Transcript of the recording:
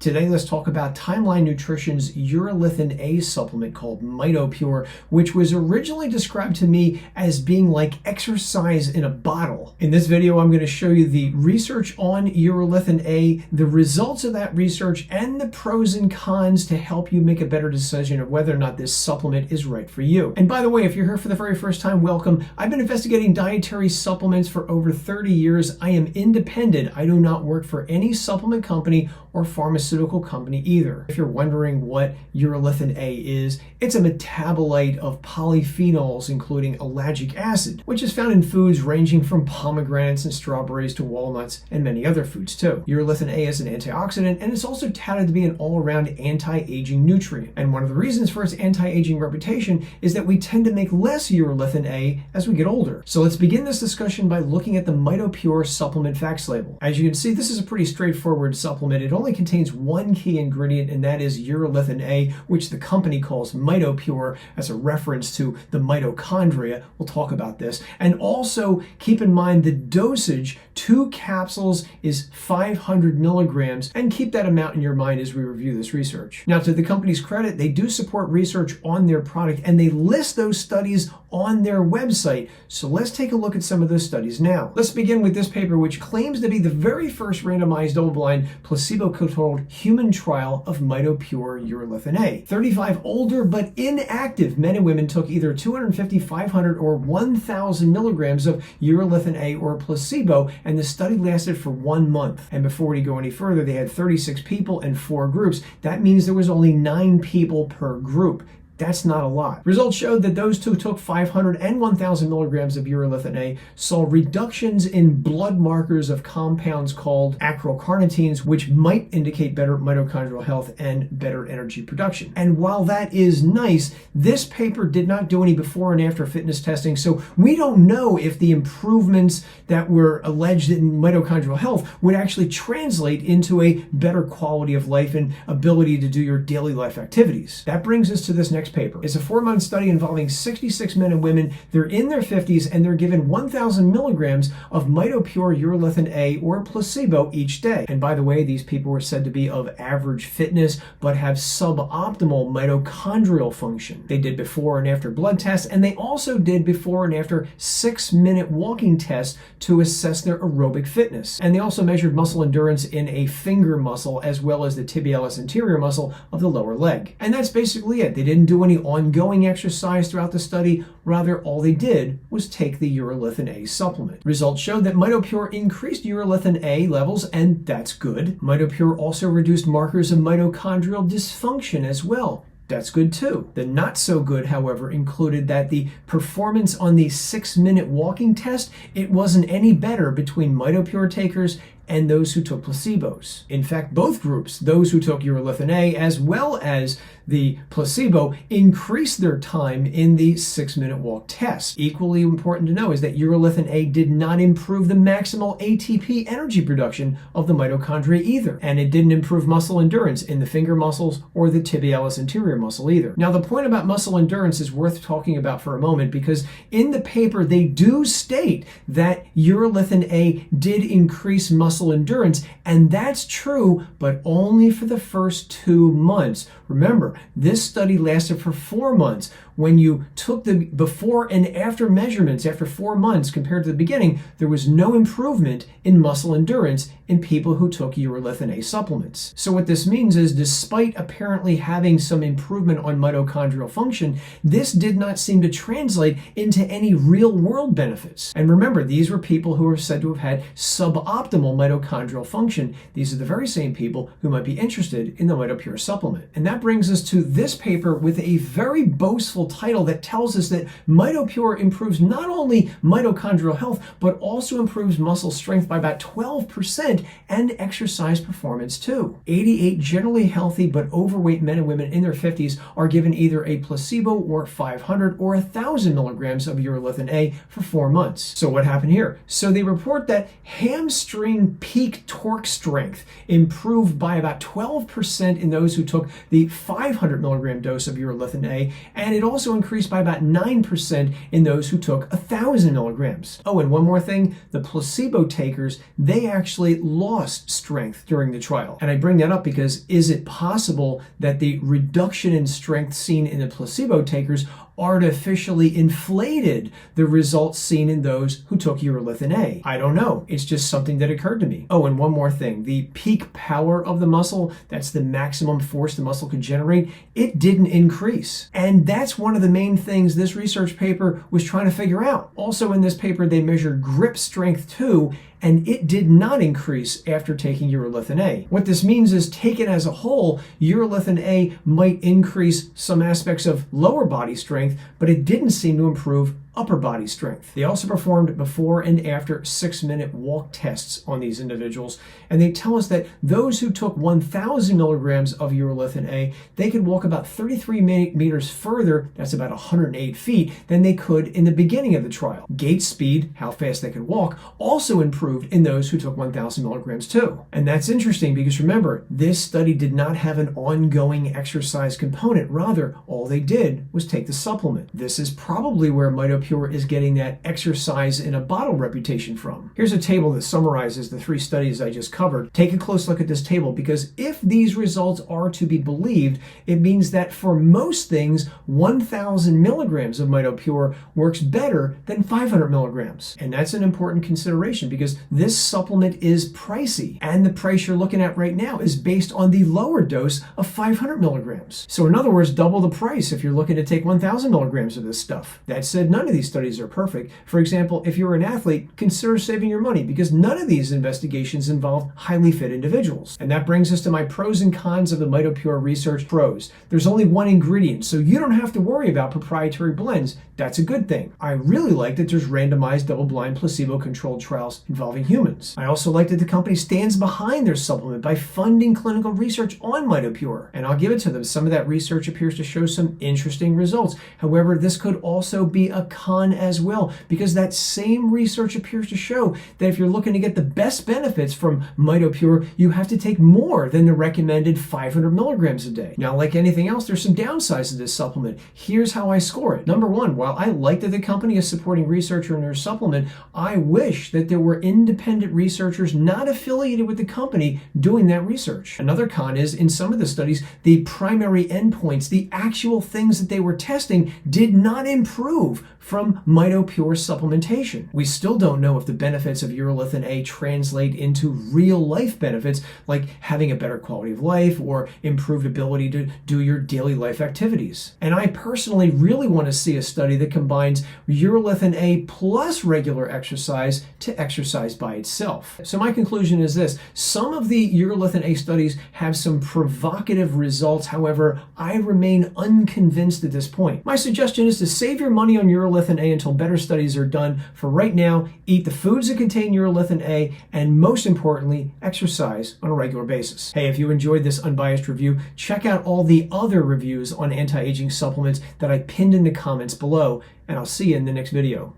Today, let's talk about Timeline Nutrition's Urolithin A supplement called MitoPure, which was originally described to me as being like exercise in a bottle. In this video, I'm going to show you the research on Urolithin A, the results of that research, and the pros and cons to help you make a better decision of whether or not this supplement is right for you. And by the way, if you're here for the very first time, welcome. I've been investigating dietary supplements for over 30 years. I am independent. I do not work for any supplement company or pharmaceutical company either. If you're wondering what Urolithin A is, it's a metabolite of polyphenols, including ellagic acid, which is found in foods ranging from pomegranates and strawberries to walnuts and many other foods too. Urolithin A is an antioxidant, and it's also touted to be an all-around anti-aging nutrient. And one of the reasons for its anti-aging reputation is that we tend to make less Urolithin A as we get older. So let's begin this discussion by looking at the MitoPure supplement facts label. As you can see, this is a pretty straightforward supplement. It only contains one key ingredient, and that is Urolithin A, which the company calls MitoPure as a reference to the mitochondria. We'll talk about this. And also keep in mind the dosage, 2 capsules is 500 milligrams, and keep that amount in your mind as we review this research. Now, to the company's credit, they do support research on their product, and they list those studies on their website. So let's take a look at some of those studies now. Let's begin with this paper, which claims to be the very first randomized double-blind placebo-controlled human trial of MitoPure Urolithin A. 35 older but inactive men and women took either 250, 500, or 1,000 milligrams of Urolithin A or placebo, and the study lasted for 1 month. And before we go any further, they had 36 people and 4 groups. That means there was only 9 people per group. That's not a lot. Results showed that those who took 500 and 1,000 milligrams of Urolithin A saw reductions in blood markers of compounds called acrylcarnitines, which might indicate better mitochondrial health and better energy production. And while that is nice, this paper did not do any before and after fitness testing, so we don't know if the improvements that were alleged in mitochondrial health would actually translate into a better quality of life and ability to do your daily life activities. That brings us to this next paper. It's a 4-month study involving 66 men and women. They're in their 50s, and they're given 1,000 milligrams of MitoPure Urolithin A or placebo each day. And by the way, these people were said to be of average fitness but have suboptimal mitochondrial function. They did before and after blood tests, and they also did before and after 6-minute walking tests to assess their aerobic fitness. And they also measured muscle endurance in a finger muscle as well as the tibialis anterior muscle of the lower leg. And that's basically it. They didn't do any ongoing exercise throughout the study. Rather, all they did was take the Urolithin A supplement. Results showed that MitoPure increased Urolithin A levels, and that's good. MitoPure also reduced markers of mitochondrial dysfunction as well. That's good too. The not so good, however, included that the performance on the 6-minute walking test, it wasn't any better between MitoPure takers and those who took placebos. In fact, both groups, those who took Urolithin A as well as the placebo, increased their time in the 6-minute walk test. Equally important to know is that Urolithin A did not improve the maximal ATP energy production of the mitochondria either, and it didn't improve muscle endurance in the finger muscles or the tibialis anterior muscle either. Now, the point about muscle endurance is worth talking about for a moment, because in the paper they do state that Urolithin A did increase muscle endurance, and that's true, but only for the first 2 months. Remember, this study lasted for 4 months. When you took the before and after measurements after 4 months compared to the beginning, there was no improvement in muscle endurance in people who took Urolithin A supplements. So what this means is, despite apparently having some improvement on mitochondrial function, this did not seem to translate into any real-world benefits. And remember, these were people who are said to have had suboptimal mitochondrial function. These are the very same people who might be interested in the MitoPure supplement. And that brings us to this paper with a very boastful title that tells us that MitoPure improves not only mitochondrial health, but also improves muscle strength by about 12% and exercise performance too. 88 generally healthy but overweight men and women in their 50s are given either a placebo or 500 or 1,000 milligrams of Urolithin A for 4 months. So what happened here? So they report that hamstring peak torque strength improved by about 12% in those who took the 500 milligram dose of urolithin A, and it also increased by about 9% in those who took 1,000 milligrams. Oh, and one more thing, the placebo takers, they actually lost strength during the trial. And I bring that up because is it possible that the reduction in strength seen in the placebo takers artificially inflated the results seen in those who took urolithin A? I don't know. It's just something that occurred to me. Oh, and one more thing. The peak power of the muscle, that's the maximum force the muscle can generate, it didn't increase. And that's one of the main things this research paper was trying to figure out. Also in this paper, they measured grip strength too, and it did not increase after taking urolithin A. What this means is, taken as a whole, urolithin A might increase some aspects of lower body strength, but it didn't seem to improve upper body strength. They also performed before and after 6-minute walk tests on these individuals, and they tell us that those who took 1,000 milligrams of urolithin A, they could walk about 33 meters further, that's about 108 feet, than they could in the beginning of the trial. Gait speed, how fast they could walk, also improved in those who took 1,000 milligrams too. And that's interesting because remember, this study did not have an ongoing exercise component. Rather, all they did was take the supplement. This is probably where MitoPure is getting that exercise in a bottle reputation from. Here's a table that summarizes the 3 studies I just covered. Take a close look at this table, because if these results are to be believed, it means that for most things, 1,000 milligrams of MitoPure works better than 500 milligrams. And that's an important consideration because this supplement is pricey, and the price you're looking at right now is based on the lower dose of 500 milligrams. So in other words, double the price if you're looking to take 1,000 milligrams of this stuff. That said, none of these studies are perfect. For example, if you're an athlete, consider saving your money because none of these investigations involve highly fit individuals. And that brings us to my pros and cons of the MitoPure research. Pros: there's only one ingredient, so you don't have to worry about proprietary blends. That's a good thing. I really like that there's randomized double-blind placebo-controlled trials involving humans. I also like that the company stands behind their supplement by funding clinical research on MitoPure. And I'll give it to them. Some of that research appears to show some interesting results. However, this could also be a con as well, because that same research appears to show that if you're looking to get the best benefits from MitoPure, you have to take more than the recommended 500 milligrams a day. Now, like anything else, there's some downsides to this supplement. Here's how I score it. Number one, while I like that the company is supporting research on their supplement, I wish that there were independent researchers not affiliated with the company doing that research. Another con is, in some of the studies, the primary endpoints, the actual things that they were testing, did not improve from MitoPure supplementation. We still don't know if the benefits of urolithin A translate into real life benefits like having a better quality of life or improved ability to do your daily life activities. And I personally really want to see a study that combines urolithin A plus regular exercise to exercise by itself. So my conclusion is this: some of the urolithin A studies have some provocative results. However, I remain unconvinced at this point. My suggestion is to save your money on urolithin A until better studies are done. For right now, eat the foods that contain urolithin A, and most importantly, exercise on a regular basis. Hey, if you enjoyed this unbiased review, check out all the other reviews on anti-aging supplements that I pinned in the comments below, and I'll see you in the next video.